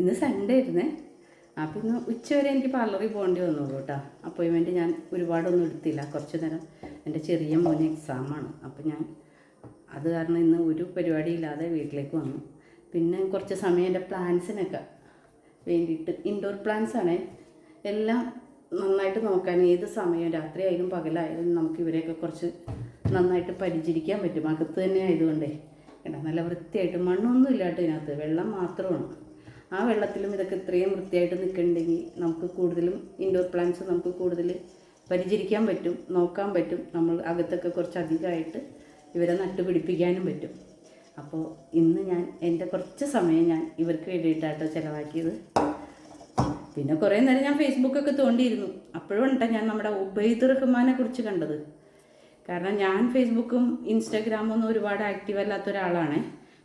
ഇന്ന് സൺഡേ ആയിരുന്നേ. അപ്പോൾ ഇന്ന് ഉച്ചവരെ എനിക്ക് പാർലറിൽ പോകേണ്ടി വന്നുള്ളൂ കേട്ടോ. അപ്പോയിൻമെൻറ്റ് ഞാൻ ഒരുപാടൊന്നും എടുത്തില്ല. കുറച്ച് നേരം എൻ്റെ ചെറിയ മോന് എക്സാമാണ്. അപ്പോൾ ഞാൻ അത് കാരണം ഇന്ന് ഒരു പരിപാടിയില്ലാതെ വീട്ടിലേക്ക് വന്നു. പിന്നെ കുറച്ച് സമയം എൻ്റെ പ്ലാന്റ്സിനൊക്കെ വേണ്ടിയിട്ട്, ഇൻഡോർ പ്ലാന്റ്സ് ആണേ, എല്ലാം നന്നായിട്ട് നോക്കാൻ ഏത് സമയം രാത്രിയായാലും പകലായാലും നമുക്ക് ഇവരെയൊക്കെ കുറച്ച് നന്നായിട്ട് പരിചരിക്കാൻ പറ്റും. അകത്ത് തന്നെ ആയതുകൊണ്ടേ കേട്ടോ, നല്ല വൃത്തിയായിട്ട്, മണ്ണൊന്നും ഇല്ലാട്ടോ ഇതിനകത്ത്, വെള്ളം മാത്രമാണ്. ആ വെള്ളത്തിലും ഇതൊക്കെ ഇത്രയും വൃത്തിയായിട്ട് നിൽക്കുന്നുണ്ടെങ്കിൽ നമുക്ക് കൂടുതലും ഇൻഡോർ പ്ലാന്റ്സ് നമുക്ക് കൂടുതൽ പരിചരിക്കാൻ പറ്റും, നോക്കാൻ പറ്റും. നമ്മൾ അകത്തൊക്കെ കുറച്ച് അധികമായിട്ട് ഇവരെ നട്ടുപിടിപ്പിക്കാനും പറ്റും. അപ്പോൾ ഇന്ന് ഞാൻ എൻ്റെ കുറച്ച് സമയം ഞാൻ ഇവർക്ക് വേണ്ടിയിട്ടാട്ടോ ചിലവാക്കിയത്. പിന്നെ കുറേ നേരം ഞാൻ ഫേസ്ബുക്കൊക്കെ തോണ്ടിയിരുന്നു. അപ്പോഴും ഉണ്ടോ ഞാൻ നമ്മുടെ ഉബൈദ് റഹ്മാനെ കുറിച്ച് കണ്ടത്. കാരണം ഞാൻ ഫേസ്ബുക്കും ഇൻസ്റ്റാഗ്രാമും ഒന്നും ഒരുപാട് ആക്റ്റീവ് അല്ലാത്ത ഒരാളാണ്.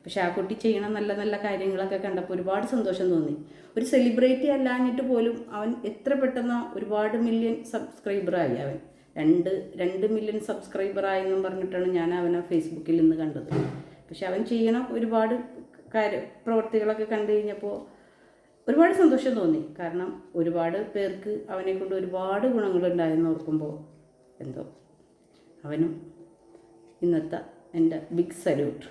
പക്ഷെ ആ കുട്ടി ചെയ്യണ നല്ല നല്ല കാര്യങ്ങളൊക്കെ കണ്ടപ്പോൾ ഒരുപാട് സന്തോഷം തോന്നി. ഒരു സെലിബ്രിറ്റി അല്ലാഞ്ഞിട്ട് പോലും അവൻ എത്ര പെട്ടെന്ന് ഒരുപാട് മില്യൺ സബ്സ്ക്രൈബറായി. അവൻ രണ്ട് മില്യൺ സബ്സ്ക്രൈബറായെന്നും പറഞ്ഞിട്ടാണ് ഞാൻ അവനെ ഫേസ്ബുക്കിൽ നിന്ന് കണ്ടത്. പക്ഷെ അവൻ ചെയ്യണ ഒരുപാട് പ്രവൃത്തികളൊക്കെ കണ്ടു കഴിഞ്ഞപ്പോൾ ഒരുപാട് സന്തോഷം തോന്നി. കാരണം ഒരുപാട് പേർക്ക് അവനെ കൊണ്ട് ഒരുപാട് ഗുണങ്ങളുണ്ടായെന്ന് ഓർക്കുമ്പോൾ എന്തോ അവനും ഇന്നത്തെ എൻ്റെ ബിഗ് സല്യൂട്ട്.